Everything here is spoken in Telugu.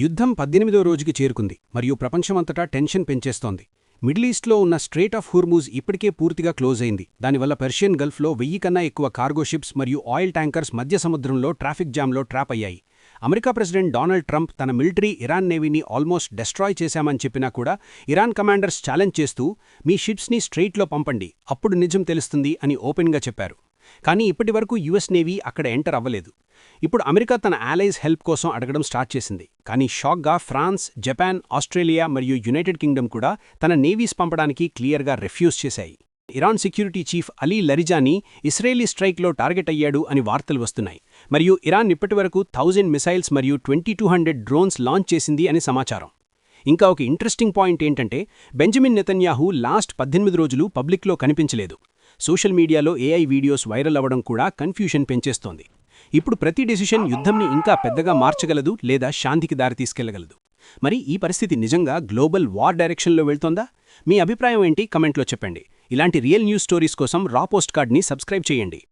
యుద్ధం 18వ రోజుకి చేరుకుంది మరియు ప్రపంచమంతటా టెన్షన్ పెంచేస్తోంది. మిడిల్ ఈస్ట్లో ఉన్న స్ట్రెయిట్ ఆఫ్ హోర్ముజ్ ఇప్పటికే పూర్తిగా క్లోజ్ అయింది. దానివల్ల పెర్షియన్ గల్ఫ్లో 1000 కన్నా ఎక్కువ కార్గో షిప్స్ మరియు ఆయిల్ ట్యాంకర్స్ మధ్య సముద్రంలో ట్రాఫిక్ జామ్లో ట్రాప్ అయ్యాయి. అమెరికా ప్రెసిడెంట్ డొనాల్డ్ ట్రంప్ తన మిలిటరీ ఇరాన్ నేవీని ఆల్మోస్ట్ డెస్ట్రాయ్ చేశామని చెప్పినా కూడా ఇరాన్ కమాండర్స్ ఛాలెంజ్ చేస్తూ మీ షిప్స్ని స్ట్రెయిట్లో పంపండి, అప్పుడు నిజం తెలుస్తుంది అని ఓపెన్గా చెప్పారు. కానీ ఇప్పటివరకు యుఎస్ నేవీ అక్కడ ఎంటర్ అవ్వలేదు. ఇప్పుడు అమెరికా తన allies హెల్ప్ కోసం అడగడం స్టార్ట్ చేసింది. కానీ షాక్గా ఫ్రాన్స్, జపాన్, ఆస్ట్రేలియా మరియు యునైటెడ్ కింగ్డమ్ కూడా తన నేవీస్ పంపడానికి క్లియర్గా రిఫ్యూజ్ చేశాయి. Iran security chief Ali Larijani Israeli స్ట్రైక్లో టార్గెట్ అయ్యాడు అని వార్తలు వస్తున్నాయి. మరియు ఇరాన్ ఇప్పటివరకు 1000 మిసైల్స్ మరియు 2200 డ్రోన్స్ లాంచ్ చేసింది అని సమాచారం. ఇంకా ఒక ఇంట్రెస్టింగ్ పాయింట్ ఏంటంటే బెంజమిన్ నెతన్యాహు లాస్ట్ 18 రోజులు పబ్లిక్లో కనిపించలేదు. సోషల్ మీడియాలో ఏఐ వీడియోస్ వైరల్ అవ్వడం కూడా కన్ఫ్యూషన్ పెంచేస్తోంది. ఇప్పుడు ప్రతి డెసిషన్ యుద్ధంని ఇంకా పెద్దగా మార్చగలదు లేదా శాంతికి దారి తీసుకెళ్లగలదు. మరి ఈ పరిస్థితి నిజంగా గ్లోబల్ వార్ డైరెక్షన్లో వెళ్తోందా? మీ అభిప్రాయం ఏంటి? కమెంట్లో చెప్పండి. ఇలాంటి రియల్ న్యూస్ స్టోరీస్ కోసం రా పోస్ట్ కార్డ్ని సబ్స్క్రైబ్ చేయండి.